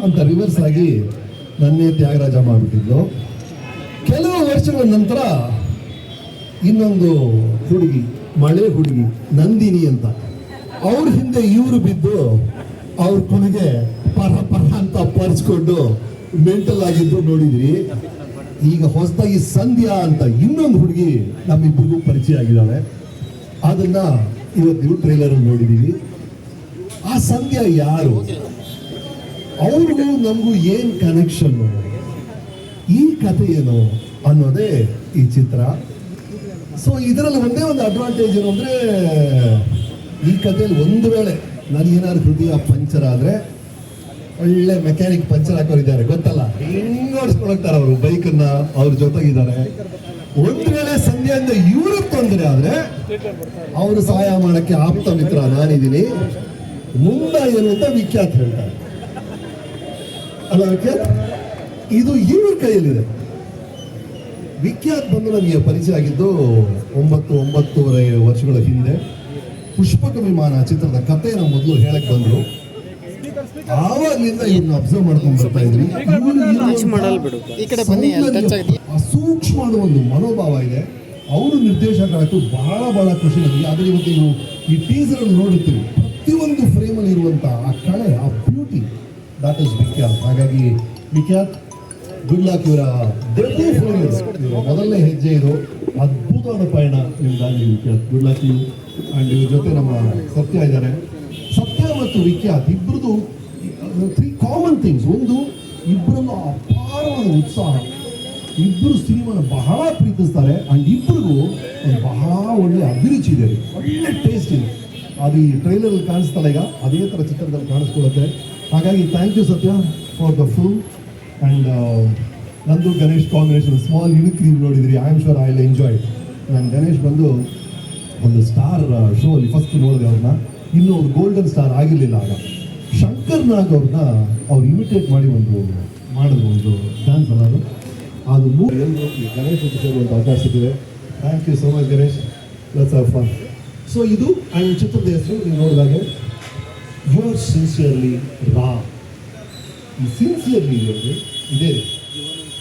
ಅಂತ ರಿವರ್ಸ್ ಆಗಿ ನನ್ನೇ ತ್ಯಾಗರಾಜ ಮಾಡಿಬಿಟ್ಟಿದ್ಲು. ಕೆಲವು ವರ್ಷಗಳ ನಂತರ ಇನ್ನೊಂದು ಹುಡುಗಿ, ಮಳೆ ಹುಡುಗಿ ನಂದಿನಿ ಅಂತ, ಅವ್ರ ಹಿಂದೆ ಇವರು ಬಿದ್ದು ಅವ್ರ ಕೊನೆಗೆ ಪರ ಪರ ಅಂತ ಪರ್ಸ್ಕೊಂಡು ಮೆಂಟಲ್ ಆಗಿದ್ದು ನೋಡಿದ್ರಿ. ಈಗ ಹೊಸದಾಗಿ ಸಂಧ್ಯಾ ಅಂತ ಇನ್ನೊಂದು ಹುಡುಗಿ ನಮ್ಮಿಬ್ಬರಿಗೂ ಪರಿಚಯ ಆಗಿದ್ದಾಳೆ. ಅದನ್ನ ಇವತ್ತು ಟ್ರೈಲರ್ ನೋಡಿದೀವಿ. ಆ ಸಂಧ್ಯಾ ಯಾರು, ಅವ್ರಿಗೂ ನಮಗೂ ಏನ್ ಕನೆಕ್ಷನ್, ಈ ಕಥೆ ಏನು ಅನ್ನೋದೇ ಈ ಚಿತ್ರ. ಸೊ ಇದರಲ್ಲಿ ಒಂದೇ ಒಂದು ಅಡ್ವಾಂಟೇಜ್ ಏನು ಅಂದ್ರೆ, ಈ ಕಥೆಯಲ್ಲಿ ಒಂದು ವೇಳೆ ನನಗೇನಾದ್ರು ಹೃದಯ ಪಂಚರ್ ಆದ್ರೆ ಒಳ್ಳೆ ಮೆಕ್ಯಾನಿಕ್ ಪಂಚರ್ ಹಾಕೋರಿದ್ದಾರೆ ಗೊತ್ತಲ್ಲ, ಹಿಂಗ್ ಓಡಿಸ್ಕೊಳ್ತಾರೆ ಅವರು ಬೈಕನ್ನ, ಅವ್ರ ಜೊತೆಗಿದ್ದಾರೆ. ಒಂದು ವೇಳೆ ಸಂಧ್ಯಾದಿಂದ ಇವ್ರಿಗೆ ತೊಂದರೆ ಆದ್ರೆ ಅವರು ಸಹಾಯ ಮಾಡಕ್ಕೆ ಆಪ್ತ ಮಿತ್ರ ನಾನಿದ್ದೀನಿ, ಮುಂದೆ ಏನು ಅಂತ ವಿಖ್ಯಾತ್ ಹೇಳ್ತಾರೆ ಅಲ್ಲ. ವಿಖ್ಯಾತ್ ಇದು ಇವ್ರ ಕೈಯಲ್ಲಿದೆ. ವಿಖ್ಯಾತ್ ಬಂದು ನನಗೆ ಪರಿಚಯ ಆಗಿದ್ದು 9-9.5 ವರ್ಷಗಳ ಹಿಂದೆ. ಪುಷ್ಪಕ ವಿಮಾನ ಚಿತ್ರದ ಕಥೆಯನ್ನು ಮೊದಲು ಹೇಳಕ್ ಬಂದ್ರು. ಆವಾಗ್ಲಿಂದ ಇವ್ರನ್ನ ಅಬ್ಸರ್ವ್ ಮಾಡ್ಕೊಂಡು ಬರ್ತಾ ಇದ್ರಿ. ಸೂಕ್ಷ್ಮ ಒಂದು ಮನೋಭಾವ ಇದೆ. ಅವರು ನಿರ್ದೇಶಕರಾಯ್ತು, ಬಹಳ ಖುಷಿ ನನಗೆ. ಆದ್ರೆ ಇವತ್ತು ನೀವು ಈ ಟೀಸರ್ ಅಲ್ಲಿ ನೋಡುತ್ತೀವಿ, ಪ್ರತಿಯೊಂದು ಫ್ರೇಮ್ ಅಲ್ಲಿ ಇರುವಂತಹ ಆ ಕಳೆ, ಆ ಬ್ಯೂಟಿ, ದಟ್ ಇಸ್ ವಿಖ್ಯಾತ್. ಹಾಗಾಗಿ ವಿಖ್ಯಾತ್, ಗುಡ್ ಲಕ್. ಇವರ ಡೆಬ್ಯೂ ಫಿಲ್ಮ್ ಇದು, ಮೊದಲನೇ ಹೆಜ್ಜೆ ಇದು. ಅದ್ಭುತವಾದ ಪಯಣ ನಿಮ್ದಾಗಿ Vikhyat. Good luck you. And ಇವ್ರ ಜೊತೆ ನಮ್ಮ ಸತ್ಯ ಇದ್ದಾರೆ. ಸತ್ಯ ಮತ್ತು ವಿಖ್ಯಾತ್ ಇಬ್ಬರದು 3 ಕಾಮನ್ ಥಿಂಗ್ಸ್. ಒಂದು, ಇಬ್ಬರನ್ನು ಅಪಾರವಾದ ಉತ್ಸಾಹ, ಇಬ್ಬರು ಸಿನಿಮಾನ ಬಹಳ ಪ್ರೀತಿಸ್ತಾರೆ. ಅಂಡ್ ಇಬ್ಬರಿಗೂ ಒಂದು ಬಹಳ ಒಳ್ಳೆ ಅಭಿರುಚಿ ಇದೆ, ಒಳ್ಳೆ ಟೇಸ್ಟ್ ಇದೆ. ಅದು ಈ ಟ್ರೈಲರ್ ಕಾಣಿಸ್ತಲ್ಲ, ಈಗ ಅದೇ ಥರ ಚಿತ್ರದಲ್ಲಿ ಕಾಣಿಸ್ಕೊಳ್ಳುತ್ತೆ. ಹಾಗಾಗಿ ಥ್ಯಾಂಕ್ ಯು ಸತ್ಯ ಫಾರ್ ದ ಫಿಲ್ಮ್. ಆ್ಯಂಡ್ ನಂದು ಗಣೇಶ್ ಕಾಂಬಿನೇಷನ್ ಸ್ಮಾಲ್ ಯುನಿಕ್ ನೀವು ನೋಡಿದ್ರಿ. I am sure I will enjoy. ನಾನು ಗಣೇಶ್ ಬಂದು ಒಂದು ಸ್ಟಾರ್ ಶೋ ಅಲ್ಲಿ ಫಸ್ಟ್ ನೋಡಿದೆ ಅವ್ರನ್ನ. ಇನ್ನೂ ಅವ್ರು ಗೋಲ್ಡನ್ ಸ್ಟಾರ್ ಆಗಿರಲಿಲ್ಲ ಆಗ. ಶಂಕರ್ ನಾಗ್ ಅವ್ರನ್ನ ಅವ್ರು ಇಮಿಟೇಟ್ ಮಾಡಿ ಮಾಡಿದ್ರು ಒಂದು ಡ್ಯಾನ್ಸ್ ಅಲ್ಲ, ಅದು ಎಲ್ಲರೂ ಗಣೇಶ್ ಅಂತ ಸೇರುವಂಥ ಅವಕಾಶ ಸಿಕ್ಕಿದೆ. Thank you so much Ganesh, let's have fun. So ಇದು ಆ್ಯಂಡ್ ಚಿತ್ರದ ಹೆಸರು ನೀವು ನೋಡಿದಾಗೆ ಯುವರ್ ಸಿನ್ಸಿಯರ್ಲಿ ರಾ. ಈ ಸಿನ್ಸಿಯರ್ಲಿ ಇದೆ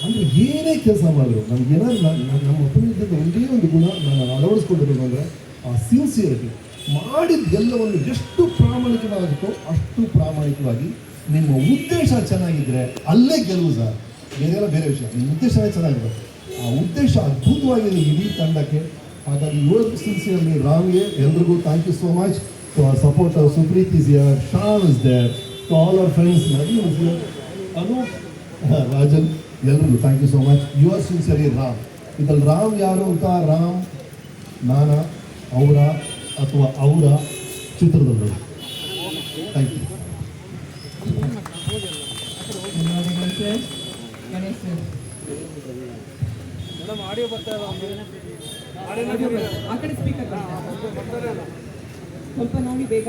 ಅಂದರೆ ಏನೇ ಕೆಲಸ ಮಾಡಿದ್ರು ನಮ್ಗೆ ಏನಾದ್ರು ನಮ್ಮ ಒಬ್ಬನಿದ್ದ ಒಂದೇ ಒಂದು ಗುಣ ನಾನು ಅಳವಡಿಸ್ಕೊಂಡಿರೋದು ಅಂದರೆ ಆ ಸಿನ್ಸಿಯರಿಟಿ. ಮಾಡಿದ್ದೆಲ್ಲವನ್ನು ಎಷ್ಟು ಪ್ರಾಮಾಣಿಕವಾಗುತ್ತೋ ಅಷ್ಟು ಪ್ರಾಮಾಣಿಕವಾಗಿ, ನಿಮ್ಮ ಉದ್ದೇಶ ಚೆನ್ನಾಗಿದ್ದರೆ ಅಲ್ಲೇ ಗೆಲುವು ಸರ್, ಬೇರೆ ವಿಷಯ. ನಿಮ್ಮ ಉದ್ದೇಶನೇ ಚೆನ್ನಾಗಿದೆ, ಆ ಉದ್ದೇಶ ಅದ್ಭುತವಾಗಿದೆ ಇಡೀ ತಂಡಕ್ಕೆ. ಹಾಗಾಗಿ ಯುವರ್ ಸಿನ್ಸಿಯರ್ಲಿ ರಾಮ್ಗೆ ಎಲ್ರಿಗೂ thank you so much. To our supporter Supreeth is here, Shaan is there, to all our friends ನದಿ ಇಸ್ ಹಿಯರ್, ಅನೂಪ್, ರಾಜನ್, ಎಲ್ರಿಗೂ thank you so much. Your sincerely Ram. ಇದ್ರಲ್ಲಿ ರಾಮ್ ಯಾರು ಅಂತ, ರಾಮ್ ನಾನಾ, ಅವರ ಅಥವಾ ಅವರ ಚಿತ್ರದಲ್ಲಿ. Thank you. ಆ ಕಡೆ ಸ್ಪೀಕರ್ ಸ್ವಲ್ಪ ನೋಡಿ ಬೇಗ.